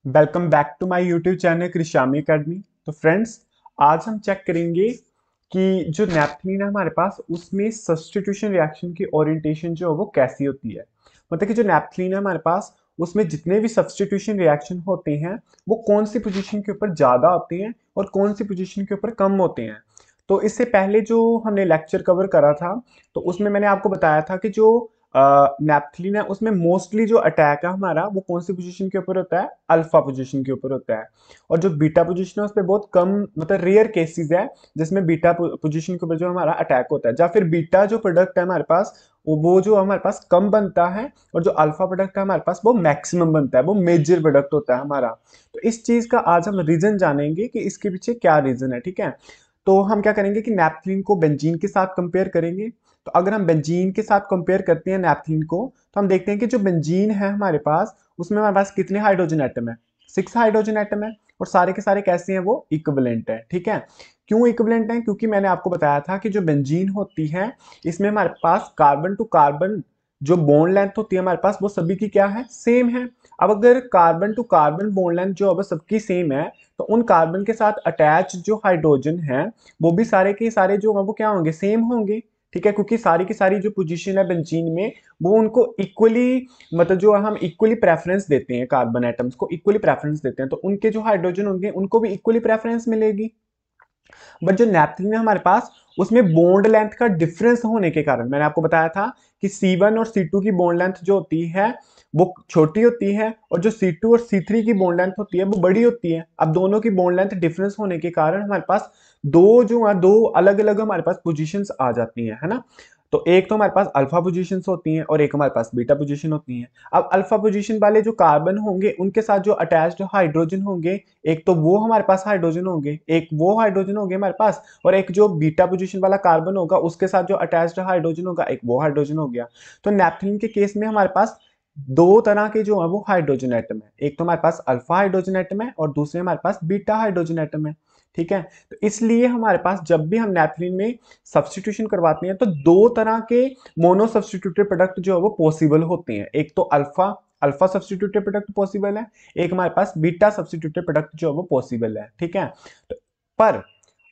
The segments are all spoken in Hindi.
Welcome back to my YouTube channel Krishami academy. तो फ्रेंड्स, आज हम चेक करेंगे कि जो नैप्थलीन है हमारे पास उसमें सब्स्टिट्यूशन रिएक्शन की ओरिएंटेशन जो है वो कैसी होती है। मतलब कि जो नैप्थलीन है हमारे पास उसमें जितने भी सब्स्टिट्यूशन रिएक्शन होते हैं वो कौन सी पोजीशन के ऊपर ज़्यादा होते हैं और कौन सी पोजीशन के ऊपर कम होते हैं। तो इससे पहले जो हमने लेक्चर कवर करा था तो उसमें मैंने आपको बताया था कि जो नैप्थलीन है उसमें मोस्टली जो अटैक है हमारा वो कौन सी पोजीशन के ऊपर होता है, अल्फा पोजीशन के ऊपर होता है। और जो बीटा पोजीशन है उस पर बहुत कम मतलब रेयर केसेस है जिसमें बीटा पोजीशन के ऊपर जो हमारा अटैक होता है, या फिर बीटा जो प्रोडक्ट है हमारे पास वो जो हमारे पास कम बनता है और जो अल्फा प्रोडक्ट है हमारे पास वो मैक्सिमम बनता है, वो मेजर प्रोडक्ट होता है हमारा। तो इस चीज का आज हम रीजन जानेंगे कि इसके पीछे क्या रीजन है। ठीक है, तो हम क्या करेंगे कि नैप्थलीन को बेंजीन के साथ कंपेयर करेंगे। तो अगर हम बेंजीन के साथ कंपेयर करते हैं नैप्थलीन को तो हम देखते हैं कि जो बेंजीन है हमारे पास उसमें हमारे पास कितने हाइड्रोजन एटम है, 6 हाइड्रोजन एटम है। और सारे के सारे कैसे हैं, वो इक्विवेलेंट है। ठीक है, क्यों इक्विवेलेंट है? क्योंकि मैंने आपको बताया था कि जो बेंजीन होती है इसमें हमारे पास कार्बन टू कार्बन जो बॉन्ड लेंथ होती है हमारे पास वो सभी की क्या है, सेम है। अब अगर carbon to carbon bond length जो अब सबकी सेम है तो उन कार्बन के साथ अटैच जो हाइड्रोजन है वो भी सारे के सारे जो वो क्या होंगे, सेम होंगे। ठीक है, क्योंकि सारी की सारी जो पोजीशन है बेंजीन में वो उनको इक्वली मतलब जो हम इक्वली प्रेफरेंस देते हैं, कार्बन एटम्स को इक्वली प्रेफरेंस देते हैं तो उनके जो हाइड्रोजन होंगे उनको भी इक्वली प्रेफरेंस मिलेगी। बट जो नैप्थलीन है हमारे पास उसमें बॉन्ड लेंथ का डिफरेंस होने के कारण मैंने आपको बताया था कि C1 और C2 की बॉन्ड लेंथ जो होती है वो छोटी होती है और जो C2 और C3 की बॉन्ड लेंथ होती है वो बड़ी होती है। अब दोनों की बॉन्ड लेंथ डिफरेंस होने के कारण हमारे पास दो अलग अलग हमारे पास पोजीशंस आ जाती हैं, है ना। तो एक तो हमारे पास अल्फा पोजीशंस होती हैं और एक हमारे पास बीटा पोजीशन होती हैं। अब अल्फा पोजीशन वाले जो कार्बन होंगे उनके साथ जो अटैच्ड हाइड्रोजन होंगे, एक तो वो हमारे पास हाइड्रोजन होंगे, एक वो हाइड्रोजन होंगे हमारे पास, और एक जो बीटा पोजीशन वाला कार्बन होगा उसके साथ जो अटैच्ड हाइड्रोजन होगा एक वो हाइड्रोजन हो गया। तो नैप्थलीन के केस में हमारे पास दो तरह के जो है वो हाइड्रोजन एटम है, एक तो हमारे पास अल्फा हाइड्रोजन एटम है और दूसरे हमारे पास बीटा हाइड्रोजन एटम है। ठीक है, तो इसलिए हमारे पास जब भी हम नैप्थलीन में सब्स्टिट्यूशन करवाते हैं तो दो तरह के मोनो सब्स्टिट्यूटेड प्रोडक्ट जो है वो पॉसिबल होते हैं। एक तो alpha alpha substituted product possible है, एक हमारे पास बीटा सब्स्टिट्यूटेड प्रोडक्ट जो है वो पॉसिबल है। ठीक है, तो पर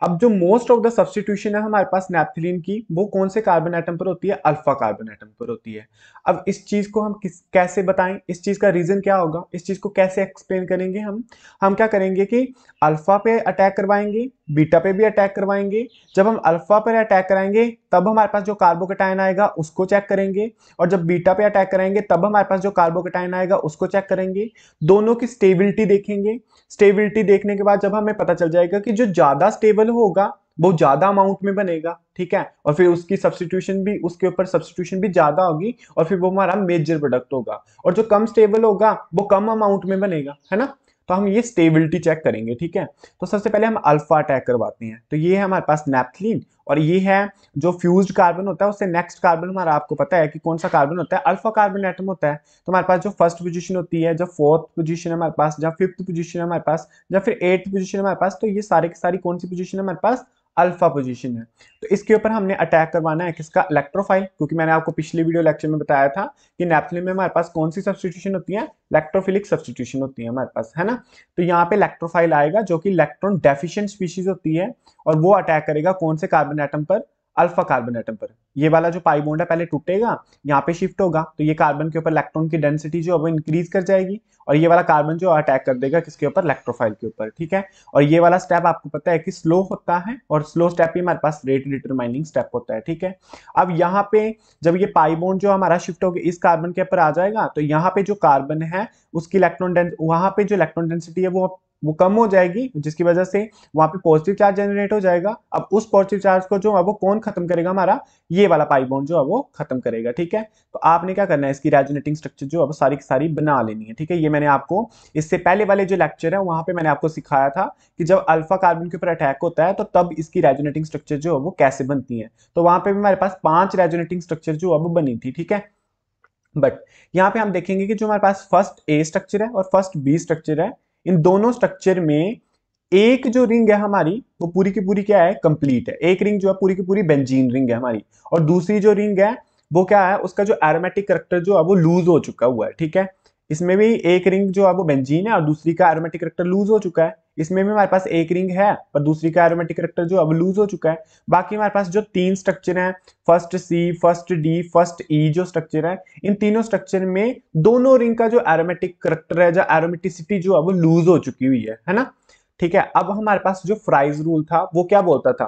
अब जो मोस्ट ऑफ द सब्स्टिट्यूशन है हमारे पास नैप्थलीन की वो कौन से कार्बन एटम पर होती है, अल्फा कार्बन एटम पर होती है। अब इस चीज को हम कैसे बताएं, इस चीज का रीजन क्या होगा, इस चीज को कैसे एक्सप्लेन करेंगे हम क्या करेंगे कि अल्फा पे अटैक करवाएंगे, बीटा पे भी अटैक करवाएंगे। जब हम अल्फा पर अटैक कराएंगे तब हमारे पास जो कार्बोकेटायन आएगा उसको चेक करेंगे, और जब बीटा पे अटैक कराएंगे तब हमारे पास जो कार्बोकेटायन आएगा उसको चेक करेंगे। दोनों की स्टेबिलिटी देखेंगे। स्टेबिलिटी देखने के बाद जब हमें पता चल जाएगा कि जो ज्यादा स्टेबल होगा वो ज्यादा अमाउंट में बनेगा, ठीक है, और फिर उसकी सब्स्टिट्यूशन भी उसके ऊपर सब्स्टिट्यूशन भी ज्यादा होगी और फिर वो हमारा मेजर प्रोडक्ट होगा। और जो कम स्टेबल होगा वो कम अमाउंट में बनेगा, है ना। तो हम ये स्टेबिलिटी चेक करेंगे। ठीक है, तो सबसे पहले हम अल्फा अटैक करवाते हैं। तो ये है हमारे पास नैप्थलीन और ये है जो फ्यूज्ड कार्बन होता है उससे नेक्स्ट कार्बन हमारा आपको पता है कि कौन सा कार्बन होता है, अल्फा कार्बन एटम होता है। तो हमारे पास जो फर्स्ट पोजीशन होती है, जो फोर्थ पोजीशन है हमारे पास, जहाँ फिफ्थ पोजीशन है हमारे पास, या फिर एट्थ पोजीशन है हमारे पास, तो ये सारे की सारी कौन सी पोजीशन है हमारे पास, अल्फा पोजीशन है। तो इसके ऊपर हमने अटैक करवाना है किसका, इलेक्ट्रोफाइल, क्योंकि मैंने आपको पिछले वीडियो लेक्चर में बताया था कि नैप्थलीन में हमारे पास कौन सी सब्स्टिट्यूशन होती है, इलेक्ट्रोफिलिक सब्स्टिट्यूशन होती है हमारे पास, है ना। तो यहाँ पे इलेक्ट्रोफाइल आएगा जो कि इलेक्ट्रॉन डेफिशिएंट स्पीशीज होती है और वो अटैक करेगा कौन से कार्बन एटम पर, अल्फा कार्बन एटम पर। ये वाला जो पाई बॉन्ड है पहले टूटेगा, यहाँ पे शिफ्ट होगा तो ये कार्बन के ऊपर इलेक्ट्रॉन की डेंसिटी जो है वो इंक्रीज कर जाएगी और ये वाला कार्बन जो अटैक कर देगा किसके ऊपर, इलेक्ट्रोफाइल के ऊपर। ठीक है, और ये वाला स्टेप आपको पता है कि स्लो होता है और स्लो स्टेप ही हमारे पास रेट डिटरमाइनिंग स्टेप होता है। ठीक है, अब यहाँ पे जब ये पाई बॉन्ड जो हमारा शिफ्ट होकर इस कार्बन के ऊपर आ जाएगा तो यहाँ पे जो कार्बन है उसकी इलेक्ट्रॉन वहां पे जो इलेक्ट्रॉन डेंसिटी है वो कम हो जाएगी, जिसकी वजह से वहां पे पॉजिटिव चार्ज जनरेट हो जाएगा। अब उस पॉजिटिव चार्ज को जो है वो कौन खत्म करेगा, हमारा ये वाला पाई बॉन्ड जो है वो खत्म करेगा। ठीक है, तो आपने क्या करना है, इसकी रेजोनेटिंग स्ट्रक्चर जो है वो सारी की सारी बना लेनी है। ठीक है, ये मैंने आपको इससे पहले वाले जो लेक्चर है वहां पे मैंने आपको सिखाया था कि जब अल्फा कार्बन के ऊपर अटैक होता है तो तब इसकी रेजोनेटिंग स्ट्रक्चर जो है वो कैसे बनती है। तो वहां पे भी हमारे पास 5 रेजोनेटिंग स्ट्रक्चर जो अब बनी थी। ठीक है, बट यहाँ पे हम देखेंगे कि जो हमारे पास फर्स्ट ए स्ट्रक्चर है और फर्स्ट बी स्ट्रक्चर है, इन दोनों स्ट्रक्चर में एक जो रिंग है हमारी वो पूरी की पूरी क्या है, कंप्लीट है। एक रिंग जो है पूरी की पूरी बेंजीन रिंग है हमारी, और दूसरी जो रिंग है वो क्या है, उसका जो एरोमेटिक करेक्टर जो है वो लूज हो चुका हुआ है। ठीक है, इसमें भी एक रिंग जो है वो बेंजीन है और दूसरी का एरोमेटिक करेक्टर लूज हो चुका है। इसमें भी हमारे पास एक रिंग है पर दूसरी का एरोमेटिक करेक्टर जो अब लूज हो चुका है। बाकी हमारे पास जो तीन स्ट्रक्चर हैं, फर्स्ट सी, फर्स्ट डी, फर्स्ट ई जो स्ट्रक्चर है, इन तीनों स्ट्रक्चर में दोनों रिंग का जो एरोमेटिक करेक्टर है, जो एरोमेटिसिटी जो है वो लूज हो चुकी हुई है ना। ठीक है, अब हमारे पास जो फ्राइज रूल था वो क्या बोलता था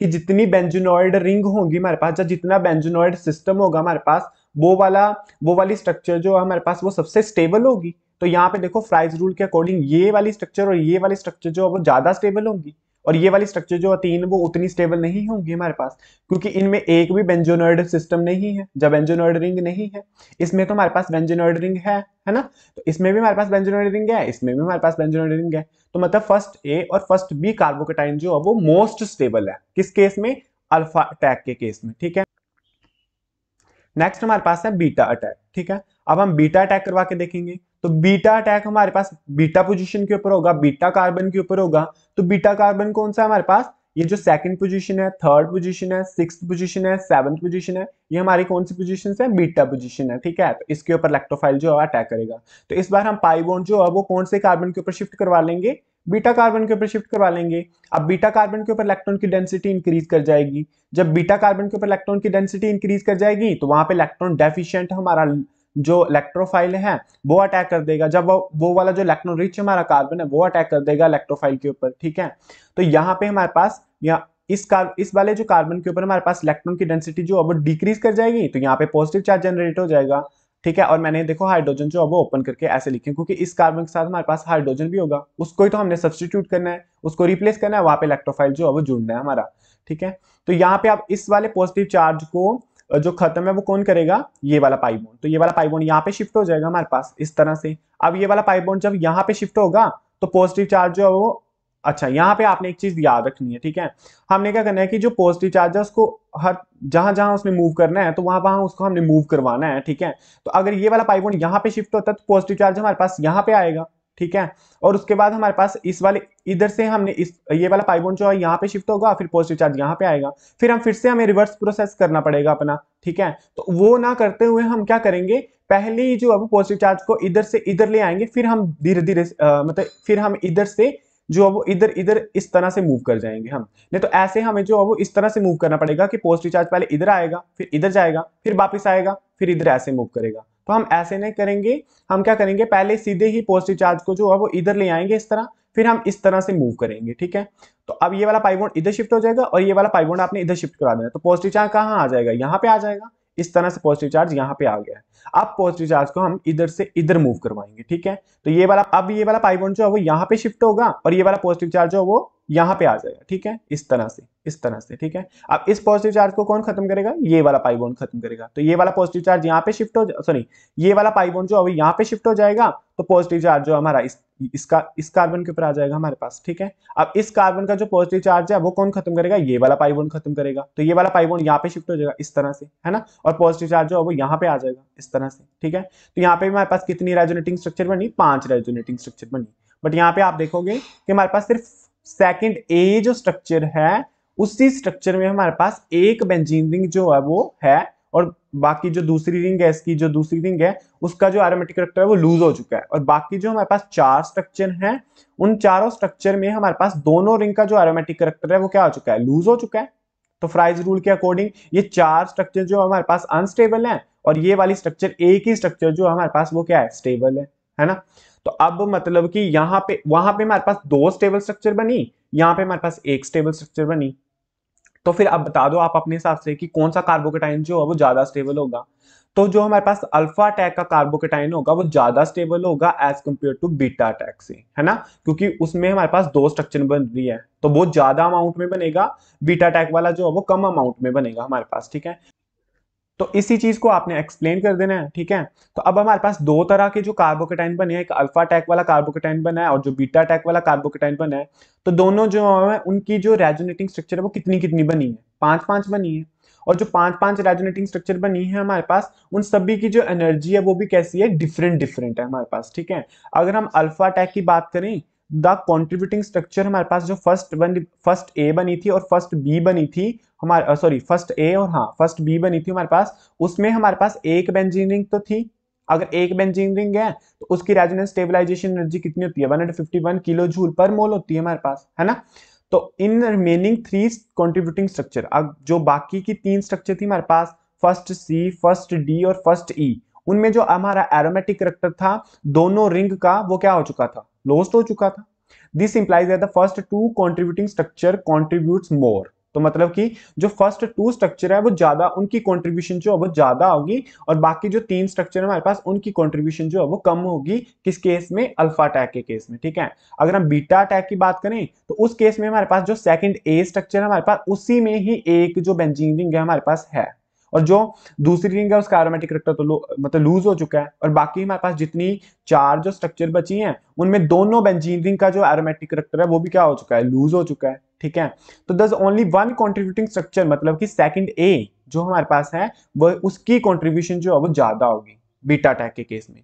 कि जितनी बेंजोनॉइड रिंग होगी हमारे पास, या जितना बेंजोनॉइड सिस्टम होगा हमारे पास, वो वाली स्ट्रक्चर जो है हमारे पास वो सबसे स्टेबल होगी। तो यहाँ पे देखो फ्राइज रूल के अकॉर्डिंग ये वाली स्ट्रक्चर और ये वाली स्ट्रक्चर जो है वो ज्यादा स्टेबल होंगी, और ये वाली स्ट्रक्चर जो है तीन वो उतनी स्टेबल नहीं होंगी हमारे पास, क्योंकि इनमें एक भी बेंजोनॉइड सिस्टम नहीं है, जब बेंजोनॉइड रिंग नहीं है। इसमें तो हमारे पास बेंजोनॉइड रिंग है ना, तो इसमें भी हमारे पास बेंजोनॉइड रिंग है, इसमें भी हमारे पास बेंजोनॉइड रिंग है। तो मतलब फर्स्ट ए और फर्स्ट बी कार्बोकेटाइन जो है वो मोस्ट स्टेबल है, किस केस में? अल्फा अटैक के केस में। ठीक है, नेक्स्ट हमारे पास है बीटा अटैक। ठीक है, अब हम बीटा अटैक करवा के देखेंगे। तो बीटा अटैक हमारे पास बीटा पोजीशन के ऊपर होगा, बीटा कार्बन के ऊपर होगा। तो बीटा कार्बन कौन सा है हमारे पास? ये जो सेकंड पोजीशन है, थर्ड पोजीशन है, सिक्स्थ पोजीशन है, सेवंथ पोजीशन है, ये हमारी कौन सी पोजीशन है? बीटा पोजीशन है। ठीक है, तो इसके ऊपर इलेक्ट्रोफाइल जो है अटैक करेगा। तो इस बार हम पाई बॉन्ड जो है वो कौन से कार्बन के ऊपर शिफ्ट करवा लेंगे? बीटा कार्बन के ऊपर शिफ्ट करवा लेंगे। अब बीटा कार्बन के ऊपर इलेक्ट्रॉन की डेंसिटी इंक्रीज कर जाएगी। जब बीटा कार्बन के ऊपर इलेक्ट्रॉन की डेंसिटी इंक्रीज कर जाएगी तो वहां पे इलेक्ट्रॉन डेफिशिएंट हमारा जो इलेक्ट्रोफाइल है वो अटैक कर देगा। जब वो वाला जो इलेक्ट्रॉन रिच हमारा कार्बन है वो अटैक कर देगा इलेक्ट्रोफाइल के ऊपर। ठीक है, तो यहाँ पे हमारे पास या इस वाले जो कार्बन के ऊपर हमारे पास इलेक्ट्रॉन की डेंसिटी जो है वो डिक्रीज कर जाएगी, तो यहाँ पे पॉजिटिव चार्ज जनरेट हो जाएगा। ठीक है, और मैंने देखो हाइड्रोजन जो है वो ओपन करके ऐसे लिखे, क्योंकि इस कार्बन के साथ हमारे पास हाइड्रोजन भी होगा, उसको ही तो हमने सब्सटीट्यूट करना है, उसको रिप्लेस करना है, वहां पे इलेक्ट्रोफाइल जो है वो जुड़ना है हमारा। ठीक है, तो यहाँ पे आप इस वाले पॉजिटिव चार्ज को जो खत्म है वो कौन करेगा? ये वाला पाई बॉन्ड। तो ये वाला पाई बॉन्ड यहाँ पे शिफ्ट हो जाएगा हमारे पास इस तरह से। अब ये वाला पाई बॉन्ड जब यहाँ पे शिफ्ट होगा तो पॉजिटिव चार्ज जो है वो, अच्छा यहाँ पे आपने एक चीज याद रखनी है। ठीक है, हमने क्या करना है कि जो पॉजिटिव चार्ज है उसको हर जहां जहां उसने मूव करना है तो वहां वहां उसको हमने मूव करवाना है। ठीक है, तो अगर ये वाला पाई बॉन्ड यहाँ पे शिफ्ट होता है तो पॉजिटिव चार्ज हमारे पास यहाँ पे आएगा। ठीक है, और उसके बाद हमारे पास इस वाले इधर से हमने इस ये वाला पाई बॉन्ड जो है यहाँ पे शिफ्ट होगा, फिर पॉजिटिव चार्ज यहाँ पे आएगा, फिर हम फिर से हमें रिवर्स प्रोसेस करना पड़ेगा अपना। ठीक है, तो वो ना करते हुए हम क्या करेंगे, पहले ही जो है पॉजिटिव चार्ज को इधर से इधर ले आएंगे, फिर हम धीरे धीरे मतलब फिर हम इधर से जो है वो इधर इधर इस तरह से मूव कर जाएंगे हम। नहीं तो ऐसे हमें जो है वो इस तरह से मूव करना पड़ेगा कि पॉजिटिव चार्ज पहले इधर आएगा, फिर इधर जाएगा, फिर वापस आएगा, फिर इधर ऐसे मूव करेगा। तो हम ऐसे नहीं करेंगे, हम क्या करेंगे, पहले सीधे ही पॉजिटिव चार्ज को जो है वो इधर ले आएंगे इस तरह, फिर हम इस तरह से मूव करेंगे। ठीक है, तो अब ये वाला पाई बॉन्ड इधर शिफ्ट हो जाएगा और ये वाला पाई बॉन्ड आपने इधर शिफ्ट करा देना, तो पॉजिटिव चार्ज कहाँ आ जाएगा? यहाँ पे आ जाएगा। इस तरह से पॉजिटिव चार्ज यहाँ पे आ गया है। अब पॉजिटिव चार्ज को हम इधर से इधर मूव करवाएंगे। ठीक है, तो ये वाला पाई बॉन्ड जो है वो यहाँ पे शिफ्ट होगा और ये वाला पॉजिटिव चार्ज जो है वो यहाँ पे आ जाएगा। ठीक है, इस तरह से, इस तरह से। ठीक है, अब इस पॉजिटिव चार्ज को कौन खत्म करेगा? ये वाला पाई बॉन्ड खत्म करेगा। तो ये वाला पॉजिटिव चार्ज यहाँ पे शिफ्ट हो, सॉरी, ये वाला पाई बॉन्ड जो है यहाँ पे शिफ्ट हो जाएगा, तो पॉजिटिव चार्ज जो हमारा इस कार्बन के ऊपर आ जाएगा हमारे पास। ठीक है, अब इस कार्बन का जो पॉजिटिव चार्ज है वो कौन खत्म करेगा? ये वाला पाई बॉन्ड खत्म करेगा। तो ये वाला पाई बॉन्ड यहाँ पे शिफ्ट हो जाएगा इस तरह से, है ना, और पॉजिटिव चार्ज जो है वो यहाँ पे आ जाएगा इस तरह से। ठीक है, तो यहाँ पे हमारे पास कितनी रेजोनेटिंग स्ट्रक्चर बनी? 5 रेजोनेटिंग स्ट्रक्चर बनी। बट यहाँ पे आप देखोगे कि हमारे पास सिर्फ सेकंड ए जो स्ट्रक्चर है उसी स्ट्रक्चर में हमारे पास एक बेंजीन रिंग जो है वो है, और बाकी जो दूसरी रिंग है, इसकी जो दूसरी रिंग है उसका जो एरोमेटिक करेक्टर है वो लूज हो चुका है। और बाकी जो हमारे पास 4 स्ट्रक्चर हैं, उन चारों स्ट्रक्चर में हमारे पास दोनों रिंग का जो एरोमेटिक करेक्टर है वो क्या हो चुका है? लूज हो चुका है। तो फ्राइज रूल के अकॉर्डिंग ये 4 स्ट्रक्चर जो हमारे पास अनस्टेबल है, और ये वाली स्ट्रक्चर एक ही स्ट्रक्चर जो हमारे पास वो क्या है? स्टेबल है ना। तो अब मतलब कि यहाँ पे वहां पे हमारे पास 2 स्टेबल स्ट्रक्चर बनी, यहाँ पे हमारे पास एक स्टेबल स्ट्रक्चर बनी। तो फिर अब बता दो आप अपने हिसाब से कि कौन सा कार्बोकेटाइन जो है वो ज्यादा स्टेबल होगा। तो जो हमारे पास अल्फा अटैक का कार्बोकेटाइन होगा वो ज्यादा स्टेबल होगा as compare to beta attack से, है ना, क्योंकि उसमें हमारे पास 2 स्ट्रक्चर बन रही है तो वो ज्यादा अमाउंट में बनेगा, बीटा अटैक वाला जो है वो कम अमाउंट में बनेगा हमारे पास। ठीक है, तो इसी चीज को आपने एक्सप्लेन कर देना है। ठीक है, तो अब हमारे पास 2 तरह के जो कार्बोकेटाइन बने हैं, एक अल्फा अटैक वाला कार्बोकेटाइन बना है और जो बीटा अटैक वाला कार्बोकेटाइन बना है। तो दोनों जो है उनकी जो रेजोनेटिंग स्ट्रक्चर है वो कितनी कितनी बनी है? 5-5 बनी है। और जो 5-5 रेजोनेटिंग स्ट्रक्चर बनी है हमारे पास, उन सभी की जो एनर्जी है वो भी कैसी है? डिफरेंट डिफरेंट है हमारे पास। ठीक है, अगर हम अल्फा अटैक की बात करें, द कॉन्ट्रीब्यूटिंग स्ट्रक्चर हमारे पास जो फर्स्ट ए बनी थी और फर्स्ट बी बनी थी हमारे, सॉरी, फर्स्ट ए और हाँ फर्स्ट बी बनी थी हमारे पास, उसमें हमारे पास एक बेंजीन रिंग तो थी अगर एक बेंजीन रिंग है तो उसकी रेजोनेंस स्टेबलाइजेशन एनर्जी कितनी होती है, 151 किलो जूल पर मोल होती है हमारे पास, है ना। तो इन रिमेनिंग 3 कंट्रीब्यूटिंग स्ट्रक्चर, अब जो बाकी की 3 स्ट्रक्चर थी हमारे पास, फर्स्ट सी, फर्स्ट डी और फर्स्ट ई, उनमें जो हमारा एरोमेटिक करेक्टर था दोनों रिंग का, वो क्या हो चुका था, लॉस्ट हो चुका था। This implies that the first two contributing structure contributes more. तो मतलब कि जो फर्स्ट टू स्ट्रक्चर है वो ज्यादा, उनकी कंट्रीब्यूशन जो है वो ज्यादा होगी, और बाकी जो 3 स्ट्रक्चर है हमारे पास उनकी कंट्रीब्यूशन जो है वो कम होगी। किस केस में, अल्फा अटैक के केस में, ठीक है। अगर हम बीटा अटैक की बात करें तो उस केस में हमारे पास जो सेकंड ए स्ट्रक्चर है हमारे पास, उसी में ही एक जो बेंजीन रिंग है हमारे पास है, और जो दूसरी रिंग है उसका एरोमेटिक करेक्टर तो मतलब लूज हो चुका है, और बाकी हमारे पास जितनी 4 जो स्ट्रक्चर बची हैं उनमें दोनों बेंजीन रिंग का जो एरोमेटिक करेक्टर है वो भी क्या हो चुका है, लूज हो चुका है, ठीक है। तो दस ओनली वन कंट्रीब्यूटिंग स्ट्रक्चर, मतलब कि सेकंड ए जो हमारे पास है वो, उसकी कंट्रीब्यूशन जो है वो ज्यादा होगी बीटा अटैक के केस में।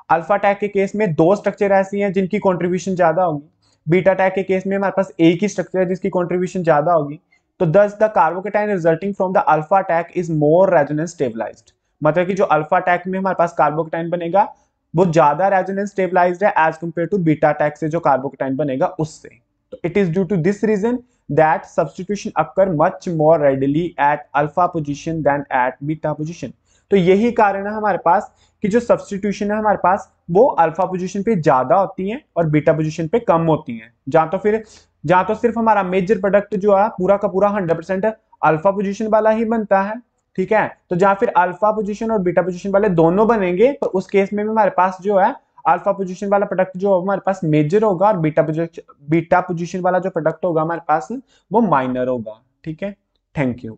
अल्फा अटैक के केस में 2 स्ट्रक्चर ऐसी हैं जिनकी कंट्रीब्यूशन ज्यादा होगी। बीटा अटैक के केस में हमारे पास एक ही स्ट्रक्चर है जिसकी कंट्रीब्यूशन ज्यादा होगी। तो thus the carbocation resulting from the alpha attack is more resonance stabilized, मतलब कि जो अल्फा अटैक में हमारे पास कार्बोकेटाइन बनेगा वो ज्यादा रेजोनेंस स्टेबलाइज्ड है as compare to beta attack से जो कार्बोकेटाइन बनेगा उससे। तो it is due to this reason that substitution occur much more readily at alpha position than at beta position। तो यही कारण है हमारे पास कि जो सब्सटीट्यूशन है हमारे पास वो अल्फा पोजीशन पे ज्यादा होती है और बीटा पोजीशन पे कम होती है। जहां तो सिर्फ हमारा मेजर प्रोडक्ट जो है पूरा का पूरा 100% अल्फा पोजीशन वाला ही बनता है, ठीक है। तो जहां फिर अल्फा पोजीशन और बीटा पोजीशन वाले दोनों बनेंगे, पर उस केस में भी हमारे पास जो है अल्फा पोजीशन वाला प्रोडक्ट जो हमारे पास मेजर होगा, और बीटा पोजीशन वाला जो प्रोडक्ट होगा हमारे पास वो माइनर होगा, ठीक है। Thank you.